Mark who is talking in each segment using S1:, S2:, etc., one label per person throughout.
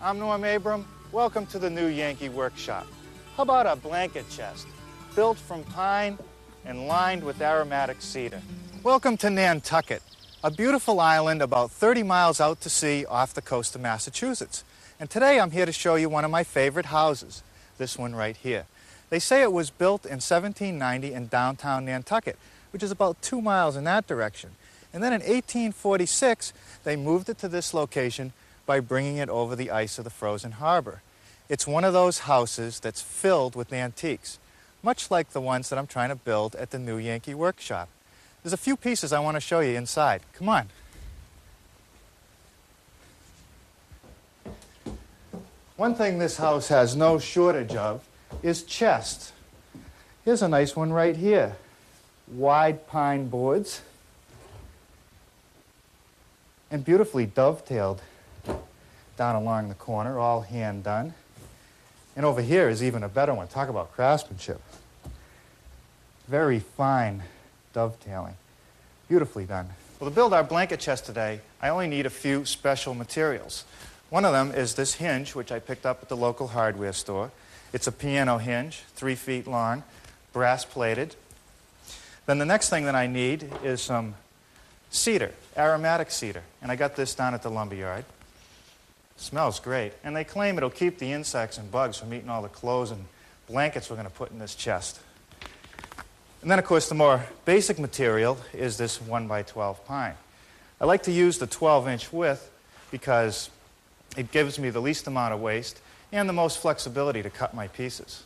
S1: I'm Norm Abram. Welcome to the new Yankee Workshop. How about a blanket chest built from pine and lined with aromatic cedar? Welcome to Nantucket, a beautiful island about 30 miles out to sea off the coast of Massachusetts. And today I'm here to show you one of my favorite houses, this one right here. They say it was built in 1790 in downtown Nantucket, which is about 2 miles in that direction. And then in 1846, they moved it to this location by bringing it over the ice of the frozen harbor. It's one of those houses that's filled with antiques, much like the ones that I'm trying to build at the new Yankee Workshop. There's a few pieces I want to show you inside. Come on. One thing this house has no shortage of is chests. Here's a nice one right here. Wide pine boards and beautifully dovetailed down along the corner, all hand done. And over here is even a better one. Talk about craftsmanship. Very fine dovetailing. Beautifully done. Well, to build our blanket chest today, I only need a few special materials. One of them is this hinge, which I picked up at the local hardware store. It's a piano hinge, 3 feet long, brass plated. Then the next thing that I need is some cedar, aromatic cedar. And I got this down at the lumberyard. Smells great. And they claim it'll keep the insects and bugs from eating all the clothes and blankets we're going to put in this chest. And then, of course, the more basic material is this 1x12 pine. I like to use the 12-inch width because it gives me the least amount of waste and the most flexibility to cut my pieces.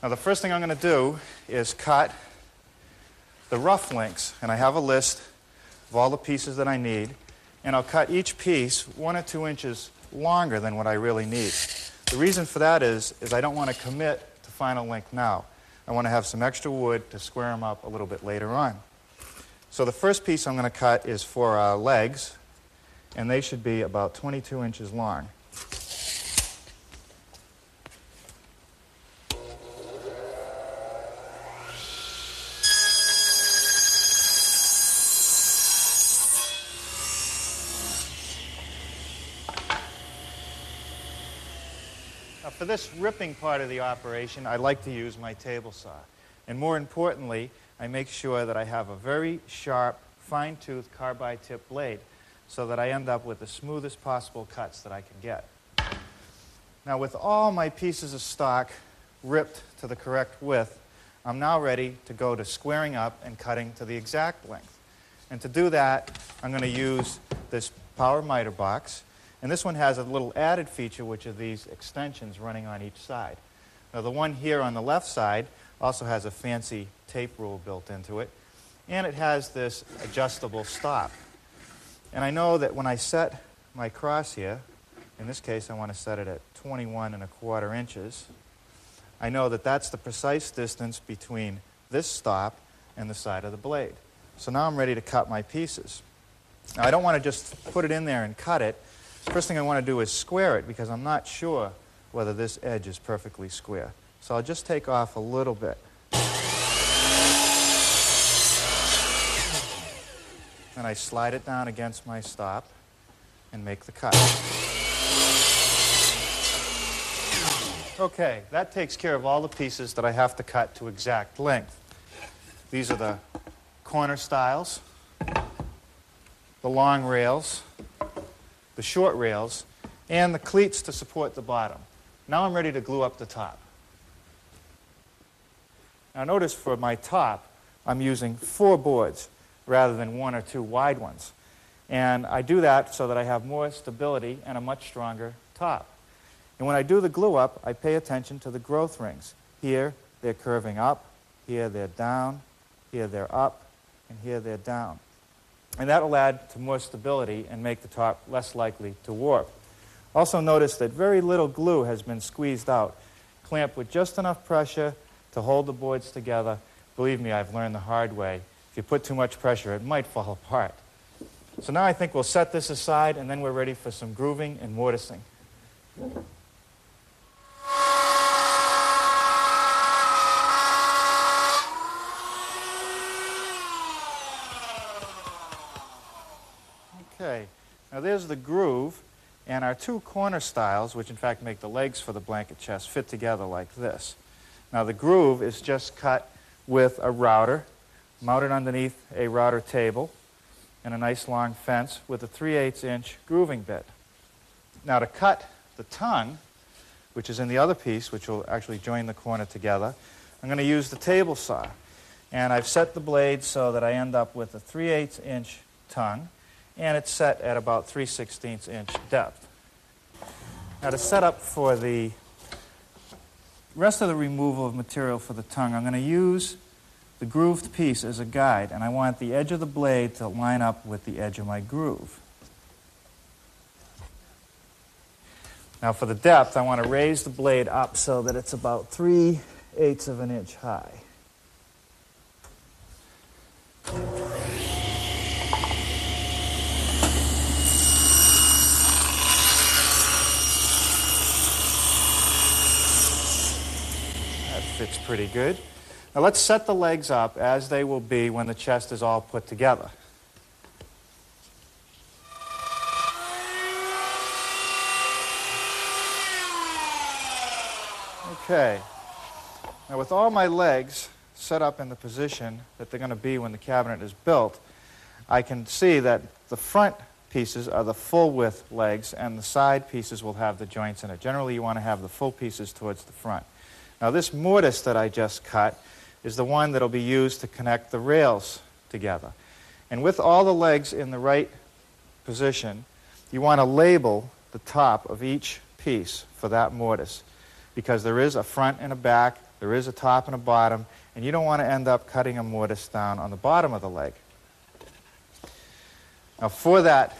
S1: Now, the first thing I'm going to do is cut the rough lengths, and I have a list of all the pieces that I need, and I'll cut each piece 1 or 2 inches longer than what I really need. The reason for that is I don't want to commit to final length now. I want to have some extra wood to square them up a little bit later on. So the first piece I'm going to cut is for our legs, and they should be about 22 inches long. Now, for this ripping part of the operation, I like to use my table saw. And more importantly, I make sure that I have a very sharp, fine-toothed carbide tip blade so that I end up with the smoothest possible cuts that I can get. Now, with all my pieces of stock ripped to the correct width, I'm now ready to go to squaring up and cutting to the exact length. And to do that, I'm going to use this power miter box. And this one has a little added feature, which are these extensions running on each side. Now, the one here on the left side also has a fancy tape rule built into it, and it has this adjustable stop. And I know that when I set my cross here, in this case I want to set it at 21¼ inches, I know that that's the precise distance between this stop and the side of the blade. So now I'm ready to cut my pieces. Now, I don't want to just put it in there and cut it. First thing I want to do is square it because I'm not sure whether this edge is perfectly square. So I'll just take off a little bit. And I slide it down against my stop and make the cut. Okay, that takes care of all the pieces that I have to cut to exact length. These are the corner stiles, the long rails, the short rails, and the cleats to support the bottom. Now I'm ready to glue up the top. Now notice for my top, I'm using 4 boards rather than 1 or 2 wide ones. And I do that so that I have more stability and a much stronger top. And when I do the glue up, I pay attention to the growth rings. Here, they're curving up. Here, they're down. Here, they're up. And here, they're down. And that will add to more stability and make the top less likely to warp. Also notice that very little glue has been squeezed out. Clamp with just enough pressure to hold the boards together. Believe me, I've learned the hard way. If you put too much pressure, it might fall apart. So now I think we'll set this aside, and then we're ready for some grooving and mortising. Okay, now there's the groove, And our two corner stiles, which in fact make the legs for the blanket chest, fit together like this. Now the groove is just cut with a router, mounted underneath a router table, and a nice long fence with a 3/8-inch grooving bit. Now to cut the tongue, which is in the other piece, which will actually join the corner together, I'm going to use the table saw. And I've set the blade so that I end up with a 3/8-inch tongue, and it's set at about 3/16-inch depth. Now to set up for the rest of the removal of material for the tongue, I'm going to use the grooved piece as a guide, and I want the edge of the blade to line up with the edge of my groove. Now for the depth, I want to raise the blade up so that it's about 3/8 of an inch high. That fits pretty good. Now let's set the legs up as they will be when the chest is all put together. Okay. Now with all my legs set up in the position that they're going to be when the cabinet is built, I can see that the front pieces are the full width legs and the side pieces will have the joints in it. Generally you want to have the full pieces towards the front. Now this mortise that I just cut is the one that will be used to connect the rails together. And with all the legs in the right position, you want to label the top of each piece for that mortise, because there is a front and a back, there is a top and a bottom, and you don't want to end up cutting a mortise down on the bottom of the leg. Now for that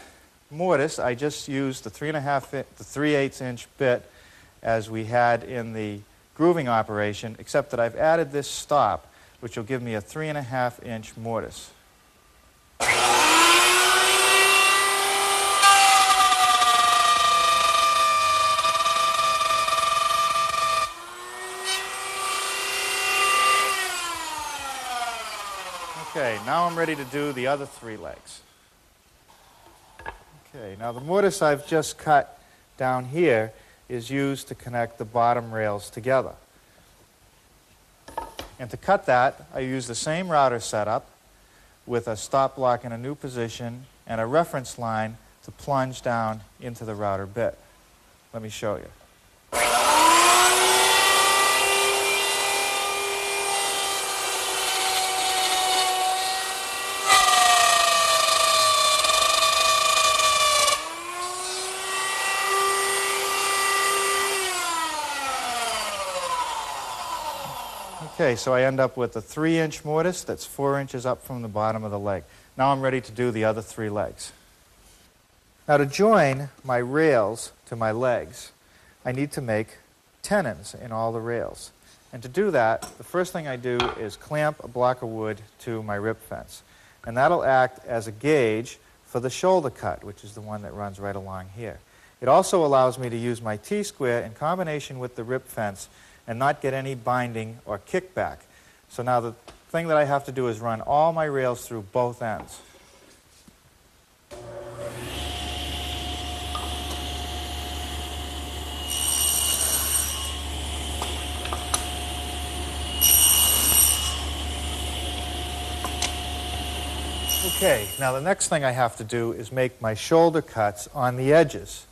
S1: mortise, I just used the 3/8-inch bit as we had in the grooving operation, except that I've added this stop, which will give me a 3.5-inch mortise. Okay, now I'm ready to do the other three legs. Okay, now the mortise I've just cut down here is used to connect the bottom rails together. And to cut that, I use the same router setup with a stop block in a new position and a reference line to plunge down into the router bit. Let me show you. Okay, so I end up with a 3-inch mortise that's 4 inches up from the bottom of the leg. Now I'm ready to do the other three legs. Now to join my rails to my legs, I need to make tenons in all the rails. And to do that, the first thing I do is clamp a block of wood to my rip fence. And that'll act as a gauge for the shoulder cut, which is the one that runs right along here. It also allows me to use my T-square in combination with the rip fence and not get any binding or kickback. So now the thing that I have to do is run all my rails through both ends. Okay, now the next thing I have to do is make my shoulder cuts on the edges.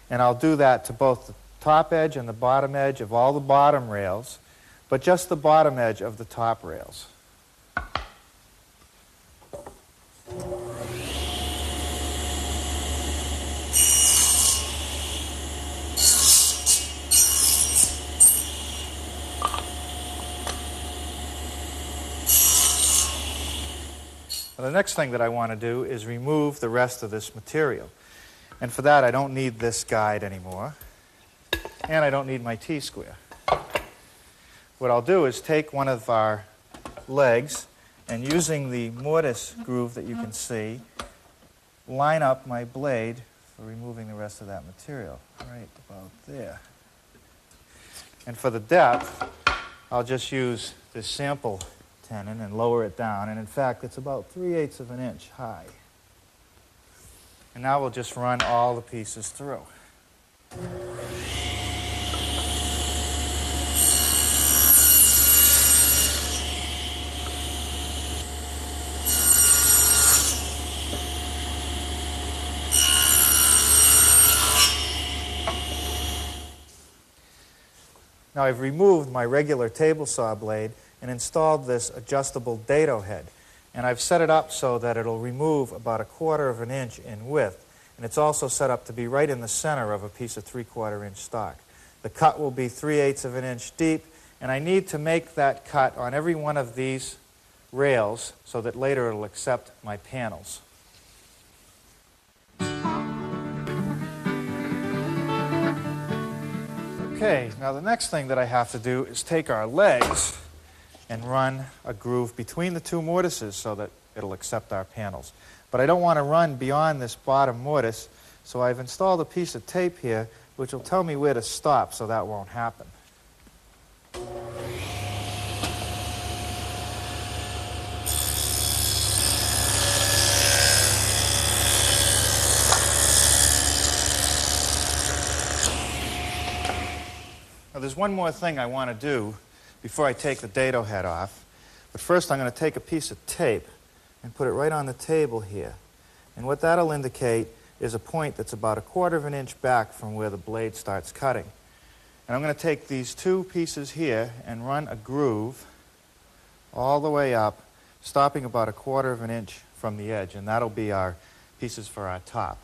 S1: And I'll do that to both the top edge and the bottom edge of all the bottom rails, but just the bottom edge of the top rails. Now, the next thing that I want to do is remove the rest of this material. And for that, I don't need this guide anymore. And I don't need my T-square. What I'll do is take one of our legs and using the mortise groove that you can see, line up my blade for removing the rest of that material. Right about there. And for the depth, I'll just use this sample tenon and lower it down. And in fact, it's about 3/8 of an inch high. And now we'll just run all the pieces through. Now I've removed my regular table saw blade and installed this adjustable dado head. And I've set it up so that it'll remove about 1/4 of an inch in width. And it's also set up to be right in the center of a piece of 3/4 inch stock. The cut will be 3/8 of an inch deep, and I need to make that cut on every one of these rails so that later it'll accept my panels. Okay, now the next thing that I have to do is take our legs and run a groove between the two mortises so that it'll accept our panels. But I don't want to run beyond this bottom mortise, so I've installed a piece of tape here which will tell me where to stop so that won't happen. Now there's one more thing I want to do before I take the dado head off. But first I'm going to take a piece of tape and put it right on the table here. And what that'll indicate is a point that's about 1/4 of an inch back from where the blade starts cutting. And I'm going to take these two pieces here and run a groove all the way up, stopping about 1/4 of an inch from the edge. And that'll be our pieces for our top.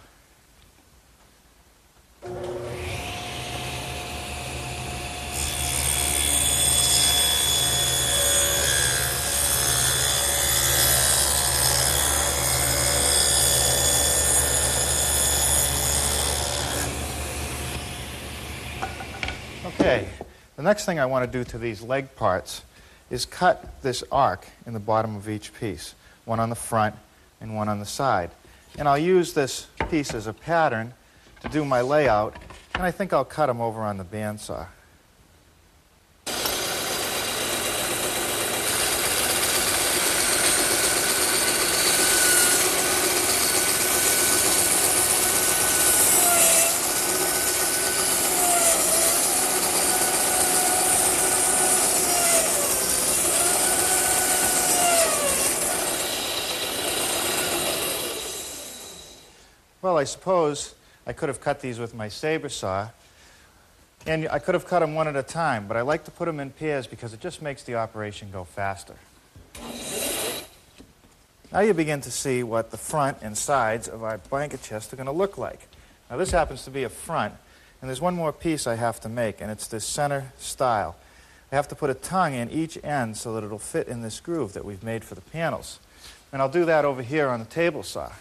S1: Okay, the next thing I want to do to these leg parts is cut this arc in the bottom of each piece, one on the front and one on the side. And I'll use this piece as a pattern to do my layout, and I think I'll cut them over on the bandsaw. Well, I suppose I could have cut these with my saber saw, and I could have cut them one at a time, but I like to put them in pairs because it just makes the operation go faster. Now you begin to see what the front and sides of our blanket chest are going to look like. Now this happens to be a front, and there's one more piece I have to make, and it's this center stile. I have to put a tongue in each end so that it'll fit in this groove that we've made for the panels. And I'll do that over here on the table saw.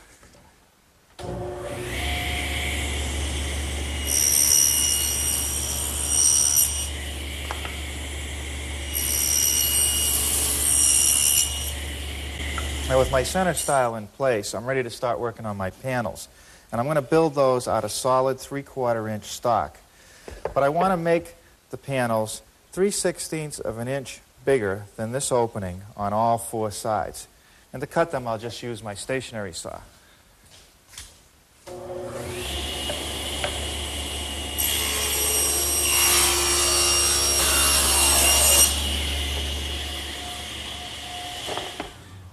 S1: Now with my center stile in place, I'm ready to start working on my panels. And I'm going to build those out of solid 3/4 inch stock. But I want to make the panels 3/16 of an inch bigger than this opening on all four sides. And to cut them, I'll just use my stationary saw.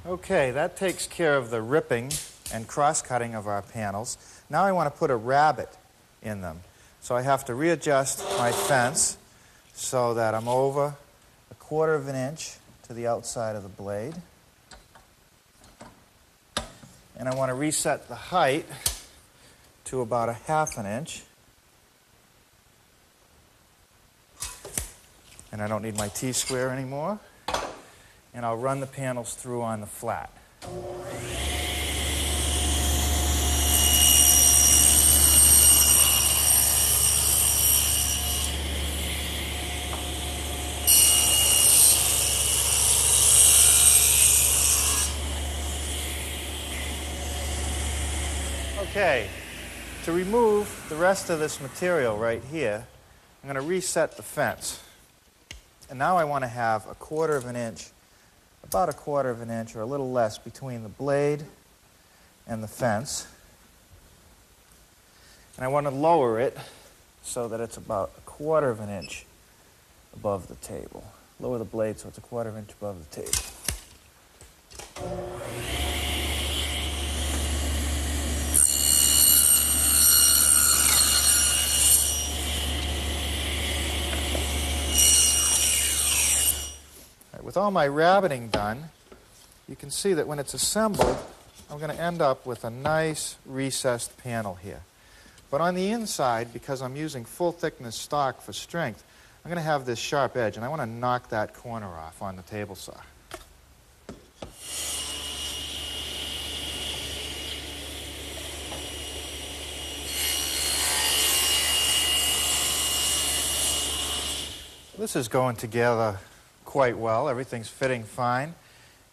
S1: Okay, that takes care of the ripping and cross-cutting of our panels. Now I want to put a rabbet in them. So I have to readjust my fence so that I'm over 1/4 of an inch to the outside of the blade. And I want to reset the height to about 1/2 inch. And I don't need my T-square anymore. And I'll run the panels through on the flat. Okay, to remove the rest of this material right here, I'm going to reset the fence. And now I want to have 1/4 of an inch, about 1/4 of an inch or a little less between the blade and the fence.
S2: And I want to lower it so that it's about 1/4 of an inch above the table. Lower the blade so it's 1/4 of an inch above the table.
S1: With all my rabbiting done, you can see that when it's assembled, I'm going to end up with a nice recessed panel here. But on the inside, because I'm using full thickness stock for strength, I'm going to have this sharp edge, and I want to knock that corner off on the table saw. This is going together quite well. Everything's fitting fine.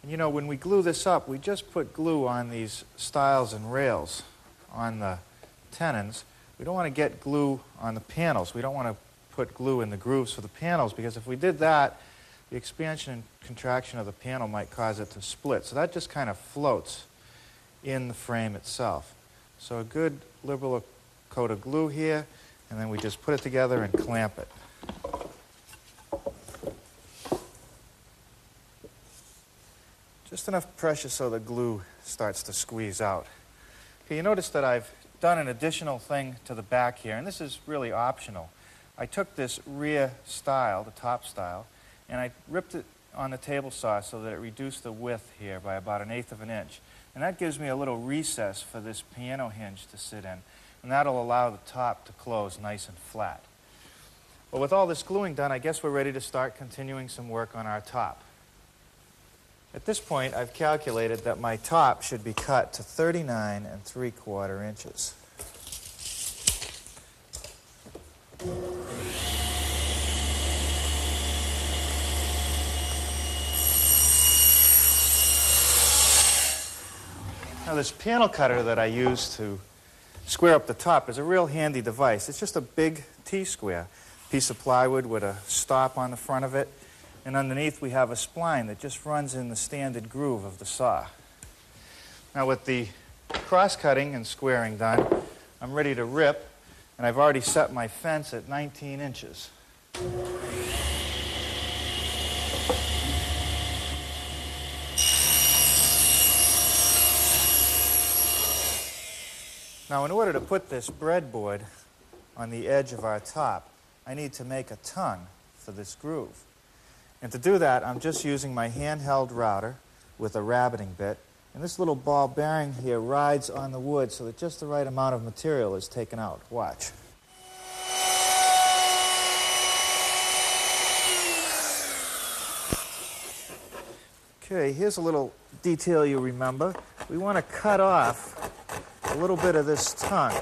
S1: And you know, when we glue this up, we just put glue on these stiles and rails on the tenons. We don't want to get glue on the panels. We don't want to put glue in the grooves for the panels, because if we did that, the expansion and contraction of the panel might cause it to split. So that just kind of floats in the frame itself. So a good liberal coat of glue here, and then we just put it together and clamp it. Just enough pressure so the glue starts to squeeze out. Okay, you notice that I've done an additional thing to the back here, and this is really optional. I took this rear stile, the top stile, and I ripped it on the table saw so that it reduced the width here by about 1/8 of an inch. And that gives me a little recess for this piano hinge to sit in, and that'll allow the top to close nice and flat. Well, with all this gluing done, I guess we're ready to start continuing some work on our top. At this point, I've calculated that my top should be cut to 39 3/4 inches. Now, this panel cutter that I use to square up the top is a real handy device. It's just a big T-square, piece of plywood with a stop on the front of it. And underneath we have a spline that just runs in the standard groove of the saw. Now, with the cross-cutting and squaring done, I'm ready to rip, and I've already set my fence at 19 inches. Now, in order to put this breadboard on the edge of our top, I need to make a tongue for this groove. And to do that, I'm just using my handheld router with a rabbiting bit. And this little ball bearing here rides on the wood so that just the right amount of material is taken out. Watch. Okay, here's a little detail you remember. We want to cut off a little bit of this tongue.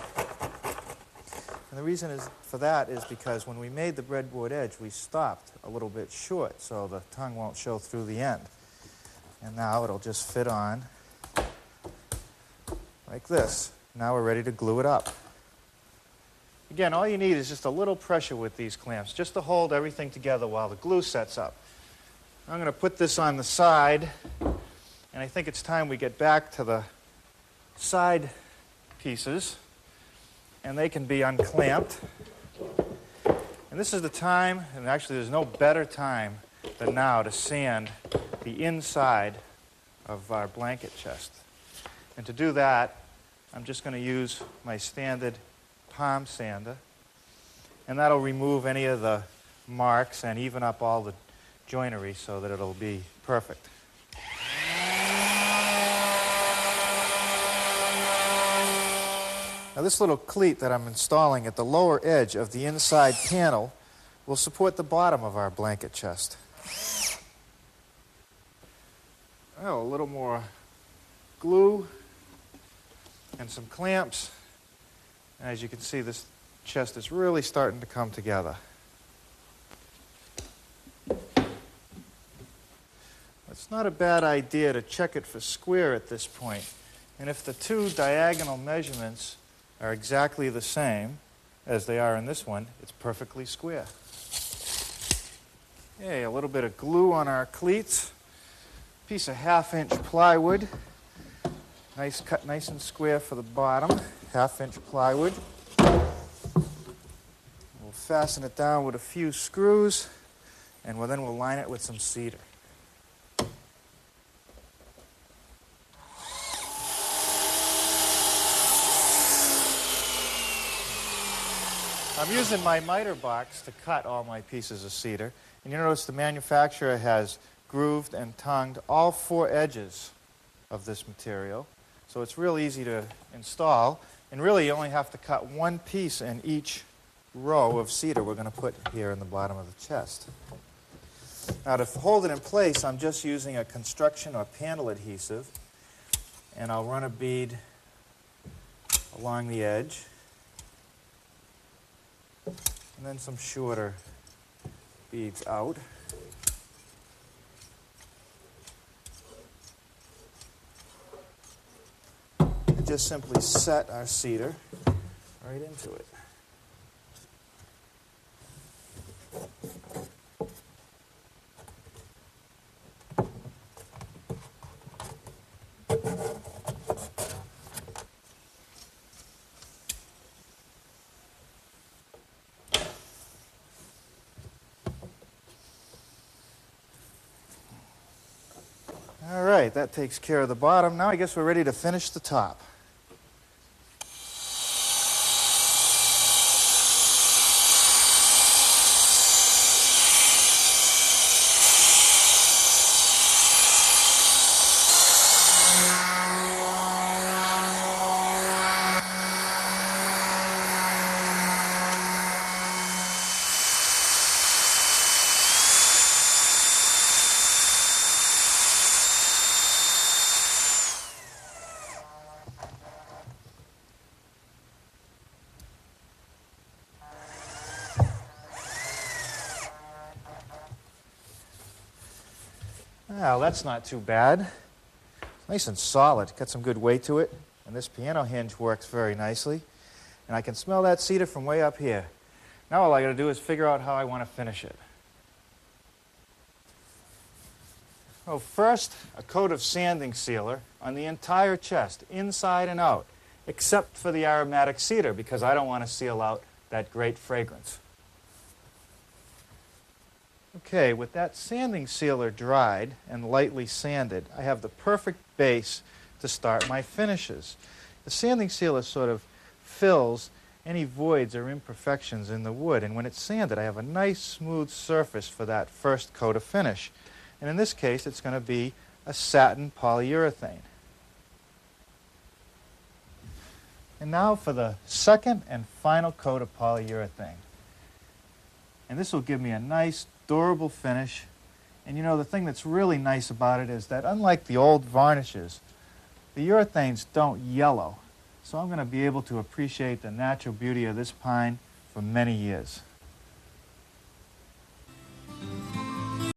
S1: And the reason for that is because when we made the breadboard edge, we stopped a little bit short, so the tongue won't show through the end. And now it'll just fit on like this. Now we're ready to glue it up. Again, all you need is just a little pressure with these clamps, just to hold everything together while the glue sets up. I'm going to put this on the side, and I think it's time we get back to the side pieces, and they can be unclamped. And this is the time, and actually there's no better time than now to sand the inside of our blanket chest. And to do that, I'm just going to use my standard palm sander, and that'll remove any of the marks and even up all the joinery so that it'll be perfect. Now, this little cleat that I'm installing at the lower edge of the inside panel will support the bottom of our blanket chest. Oh, a little more glue and some clamps. And as you can see, this chest is really starting to come together. It's not a bad idea to check it for square at this point. And if the two diagonal measurements are exactly the same as they are in this one, it's perfectly square. Okay, a little bit of glue on our cleats. Piece of 1/2-inch plywood. Nice cut, nice and square for the bottom. 1/2-inch plywood. fasten it down with a few screws, and then we'll line it with some cedar. I'm using my miter box to cut all my pieces of cedar. And you notice the manufacturer has grooved and tongued all 4 edges of this material. So it's real easy to install. And really you only have to cut 1 piece in each row of cedar we're going to put here in the bottom of the chest. Now to hold it in place, I'm just using a construction or panel adhesive. And I'll run a bead along the edge. And then some shorter beads out. And just simply set our cedar right into it. All right, that takes care of the bottom. Now I guess we're ready to finish the top. Well, that's not too bad. It's nice and solid. Got some good weight to it. And this piano hinge works very nicely. And I can smell that cedar from way up here. Now all I got to do is figure out how I want to finish it. Oh, first, a coat of sanding sealer on the entire chest, inside and out, except for the aromatic cedar, because I don't want to seal out that great fragrance. Okay, with that sanding sealer dried and lightly sanded, I have the perfect base to start my finishes. The sanding sealer sort of fills any voids or imperfections in the wood, and when it's sanded, I have a nice smooth surface for that first coat of finish. And in this case, it's going to be a satin polyurethane. And now for the second and final coat of polyurethane. And this will give me a nice, durable finish. And you know, the thing that's really nice about it is that unlike the old varnishes, the urethanes don't yellow. So I'm going to be able to appreciate the natural beauty of this pine for many years.